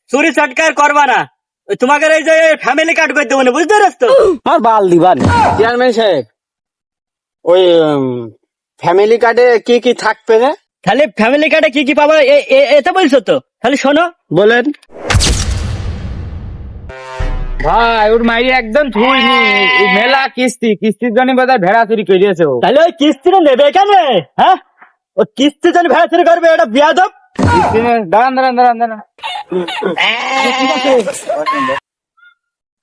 চুরি চটকার করবা না, তোমাকে এই যে ফ্যামিলি কার্ড করে দেবো না, বুঝতে পারছ তো? আমার বাল দিবান চেয়ারম্যান সাহেব, ওই ফ্যামিলি কার্ডে কি কি থাকবে রে? তাহলে ফ্যামিলি কার্ডে কি কি পাবো এটা বলছো তো, তাহলে শোনো। বলেন। ভাই ওর মাইরি একদম থুইনি, মেলা কিস্তির জন্য বোধহয় ভেড়া চুরি করিয়েছে ও। তাহলে ওই কিস্তিটা নেবে এখানে? হ্যাঁ, ও কিস্তি যেন ভেড়া চুরি করবে, এটা বিয়াদব। দাঁড়ান।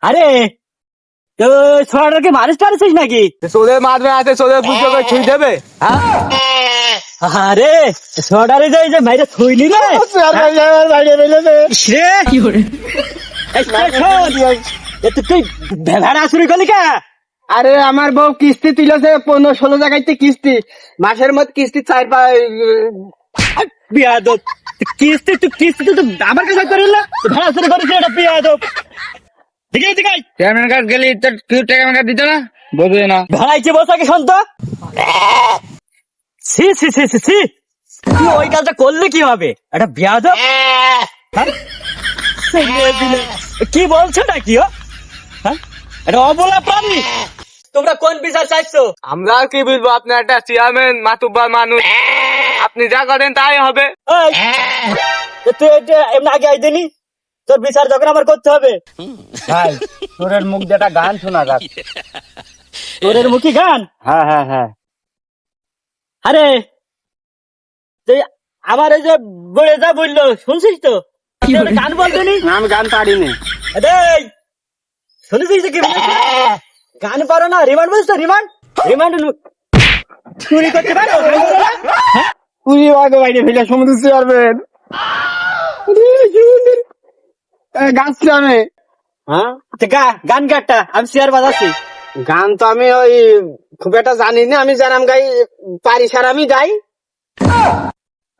আরে তো ছোড়াটাকে মানুষ টানছিস নাকি? সোদের মারবে আছে, সোদের পুজো করে ছুঁই দেবে। আরে ছোড়ারে যে এই যে মাইরে থইলি রে ইসরে! এই শোন, তুই ভেড়া চুরি করলি কে? আরে আমার বউ কিস্তি তুলেছে 15-16 জায়গাতে কিস্তি, মাসের মধ্যে কিস্তি 4-5 বিয়াদব, কিস্তি তো আমার কাছে করিল না, ভেড়া চুরি করেছিস, এটা বিয়াদব। ঠিক আছে, চেয়ারম্যান কার্ড গেলি তোর কি টাকা দিত না, বুঝবে না। ভেড়াইছে বসাকে শুন তো। ছি ছি ছি ছি ছি, তুই ওই কাজটা করলে কি হবে? এটা বিয়াদব। হ্যাঁ? কি বলছো না কি? হ্যাঁ, এটা অবলা প্রাণী। তোমরা কোন বিচার চাইছো? আমরা আর কি বুঝবো, আপনি একটা চেয়ারম্যান মাতুব্বার মানুষ, আপনি যা করেন তাই হবে। এই, তুই এটা এমনি আগে আইদিনি, তোর বিচার যখন আমার করতে হবে। ভাই তোরের মুখ যেটা গান শোনা যাক। তোরের মুখী গান? হ্যাঁ। আরে তুই আমার এই যে বলে যা বললো শুনছিস তো? তুই একটা গান বলতেনি? আমি গান পারিনি। এই, শুনেছিস যে কি বলেছে? গান পারো না, রিমান্ড বলছিস তো? রিমান্ড চুরি করতে পারো? হ্যাঁ? পুরি আগে বাইরে ফেলে সমুদ্র চেয়ারম্যান গাছ আমি। হ্যাঁ, তো গান গাটা আমি শেয়ার বাজাচ্ছি। গান তো আমি ওই খুব একটা জানি না, আমি জানাম গাই পারি সার আমি গাই।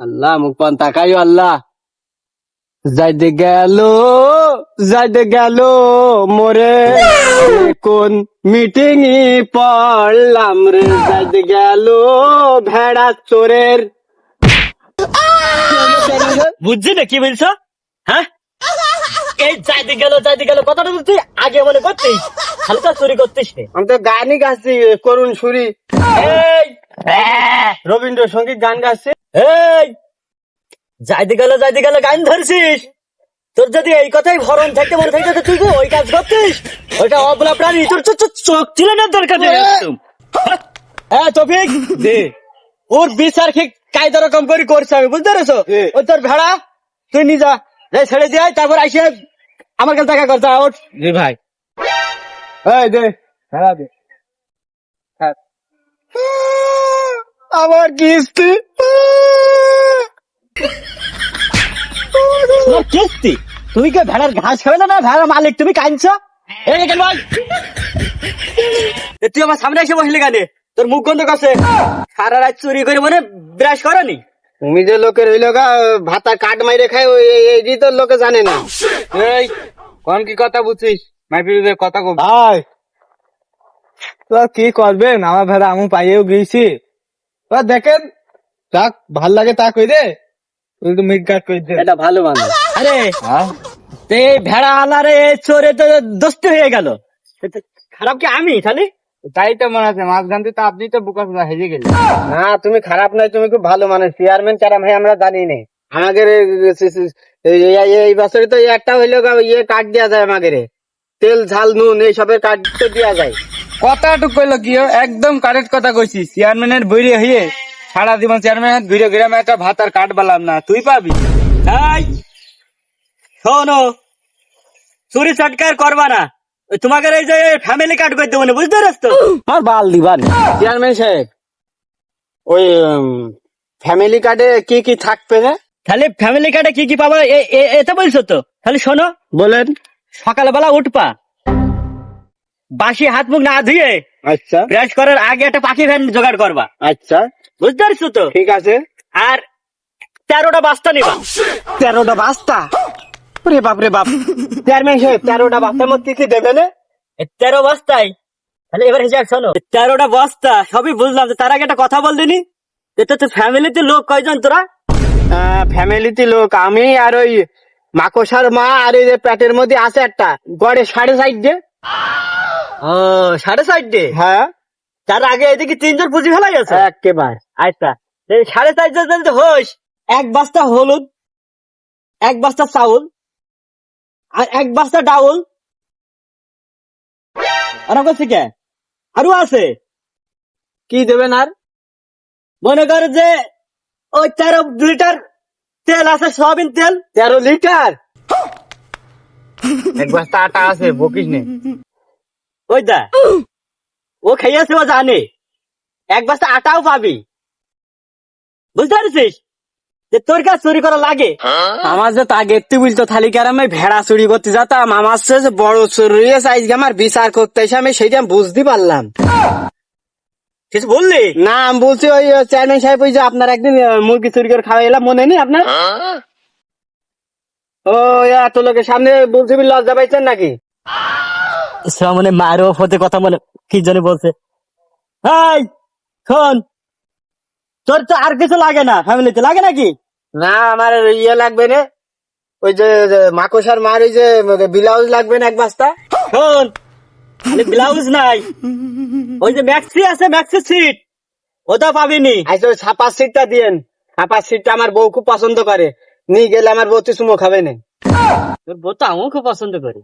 আল্লাহ মুখ পান তাকাই, আল্লাহ যাইতে গেল মোরে কোন মিটিং পড়লাম রে, যাইতে গেল ভেড়া চোরের। বুঝছি না কি বলছো? হ্যাঁ, এই যাইতে গেল কথাটা তো তুই আগে মনে করতিস, খালি তো চুরি করতিস রে। আমি তো গানই গাচ্ছি, করুণ সুরি এই রবীন্দ্রসঙ্গীত গান গাচ্ছে। এই যাইতে গেল গান ধরছিস, তোর যদি এই কথাই ভরণ থাকতে মনে থাকতে তুই কি ওই কাজ করতিস? ওইটা অবলা প্রাণী, তোর চোখ ছিল না দরকার নেই একদম। হ্যাঁ তফিক দে, ওর বিচার ঠিক কায়দা রকম করে করছে, আমি বুঝতে পেরেছো? ওই তোর ভেড়া তুই নিজা যাই ছেড়ে দিয়ে আয়, তারপর আইসে আমার কাছে দেখা করতে ওঠ। জি ভাই, এই দে খেলা দে। আমার কিস্তি তোমার কিস্তি? তুমি কি ভেড়ার ঘাস খাবে না? ভেড়ার মালিক তুমি, কাঁদছো? এই কেন ভাই, তুই আমার সামনে এসে বসলি কেন? তোর মুখ গন্ধ কাছে, সারা রাত চুরি করে মনে ব্রাশ করনি? তুমি যে লোকের হইল গা ভাতা কাট মাইরে খায়, ওই এই তো লোকে জানে না। এই কোন কি কথা বুঝছিস? মাইপির কথা কব ভাই তো কি করবেন, আমার ভেড়া আমি পাইয়েও গিয়েছি, দেখেন যাক ভাল লাগে তা কই দে, তুই তো মিট কাট কই দে, এটা ভালো মানুষ। আরে তে ভেড়া আলারে চোরে তো দোস্ত হয়ে গেল, খারাপ কি আমি তাহলে? তাই তো মনে আছে, মাছ গানতে তো আপনি তো বুকা শুনা হেজে গেলেন। না তুমি খারাপ নাই, তুমি খুব ভালো মানুষ। চেয়ারম্যান কারা ভাই আমরা জানি না, আমাদের এই বছরে তো একটা হইলো গা ইয়ে কাট দেওয়া যায়, আমাদের তেল ঝাল নুন এইসবের কাট তো দেওয়া যায়। কথাটুক কইলো কি একদম কারেক্ট কথা কইছি। চেয়ারম্যানের বইরে হইয়ে সারা জীবন চেয়ারম্যান ঘুরে ঘুরে আমি একটা ভাত আর কাঠ বালাম না, তুই পাবি। তাই শোনো, চুরি চটকার করবা না, তোমাকে এই যে ফ্যামিলি কার্ড করে দেবো না, বুঝতে পারছ তো? আমার বাল দিবান চেয়ারম্যান সাহেব, ওই ফ্যামিলি কার্ডে কি কি থাকবে রে? তাহলে ফ্যামিলি কার্ডে কি কি পাবো এটা বলছো তো, তাহলে শোনো। বলেন। সকালবেলা উঠবা, বাসি হাত মুখ না ধুয়ে আচ্ছা ব্রাশ করার আগে একটা পাখি ভ্যান জোগাড় করবা, আচ্ছা বুঝতে পারছো তো? ঠিক আছে। আর 13টা বাস্তা নিবা। 13টা বাস্তা? রে বাপ রে বাপ, চেয়ারম্যান সাহেব 13টা বাস্তার মধ্যে কি দেবে না? 13 বস্তায়, তাহলে এবার হিসাব শোনো। 13টা বস্তা সবই বুঝলাম, তার আগে একটা কথা বল দিনি, তো ফ্যামিলিতে লোক কয়জন তোরা? ফ্যামিলিতে লোক আমি আর ওই মাকসার মা আর এই যে পেটের মধ্যে আছে একটা গড়ে 4.5 ও 4.5 হ্যাঁ তার আগে এদিকে 3 জন পুঁজি ফেলাই গেছে একেবারে আচ্ছা 4.5 জন হোস, 1 বস্তা হলুদ, 1 বস্তা চাউল আর 1 বস্তা ডাউল আর করছি কে আরো আছে। কি দেবেন আর? মনে করে যে ওই 13 লিটার তেল আছে, সয়াবিন তেল। 13 লিটার? এক বস্তা আটা আছে, বকিস নে। ওই দা ও খাইয়াছে, ও জানে 1 বস্তা আটাও পাবি। বুঝতে পারছিস যে তোর কাছে চুরি করা লাগে? আমার যে তাগের তুই বলতো থালি আমি ভেড়া চুরি করতে যেতাম, আমার যে বড় চুরি হয়েছে আজকে আমার বিচার করতে এসে আমি সেইটা বুঝতে পারলাম। কিছু বললি না আমি বলছি ওই চেয়ারম্যান সাহেব ওই যে আপনার একদিন মুরগি চুরি করে খাওয়া এলাম, মনে নেই আপনার? ও এত লোকের সামনে বলছি লজ্জা পাইছেন নাকি? মানে মায়েরও হতে কথা মনে কি জানি বলছে। এই শোন, তোর তো আর কিছু লাগে না, ফ্যামিলিতে লাগে নাকি? না আমার ইয়ে লাগবে না, ওই যে মাকসার মার ওই যে ব্লাউজ লাগবে না 1 বস্তা। শোন, ব্লাউজ নাই, ওই যে ম্যাক্সি আছে, ম্যাক্সি সিট ওটা পাবিনি। আচ্ছা ওই ছাপার সিটটা দিয়েন, ছাপার সিটটা আমার বউ খুব পছন্দ করে, নিয়ে গেলে আমার বউ চুমো খাবে না। তোর বউ তো আমিও খুব পছন্দ করি।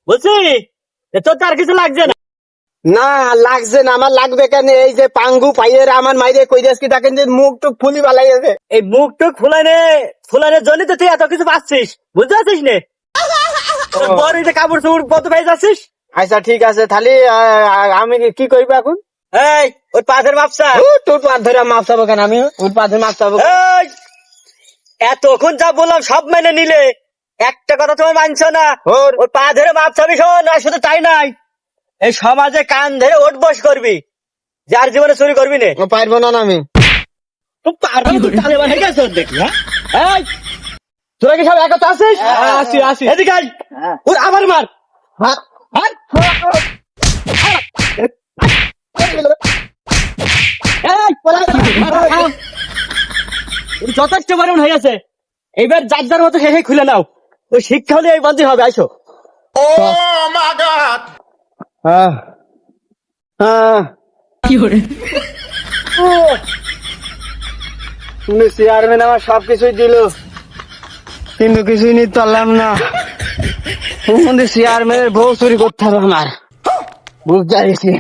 বলছি যে তোর তো আর কিছু লাগছে না। না লাগছে না, আমার লাগবে কেন? এই যে পাঙ্গু পাইয়ের আমার মাইরে কই কি দেখেন যে মুখ টুক ফুলি বালাই আছে। এই মুখ টুক ফুলানের জন্য তো তুই এত কিছু পাচ্ছিস, বুঝতে পারছিস নে? তোর বড় এই যে কাপড় চোপড় কত পেয়ে যাচ্ছিস। আচ্ছা ঠিক আছে, তাহলে আমি কি করবো এখন? এই ওই পাথের মাপসা। তোর পা ধরে মাপ চাবো কেন? আমি ওর পা ধরে মাপ চাবো? এই, এতক্ষণ যা বললাম সব মেনে নিলে, একটা কথা তোমার মানছো না। ওর পা ধরে মাপ চাবি। শোন, আর শুধু তাই নাই, এই সমাজে কান ধরে ওঠ বস করবি, যার জীবনে চুরি করবি না। পারবো না আমি। তুই পারবি না, তুই তালেবান হয়ে গেছিস দেখি। হ্যাঁ এই, তোরা কি সব একতা আছিস? আসি। এদিকে আয়। ওর আবার মার। এই, যথেষ্ট বারণ হয়ে গেছে, এইবার যার যার মতো হে খুলে নাও। ওই শিক্ষা হলে এই বন্ধই হবে। আইসো। চেয়ারম্যান আমার সবকিছুই দিল, কিন্তু কিছুই নিতে পারলাম না। চেয়ারম্যানের বউ চুরি করতে হবে আমার, বুঝতে পারছি।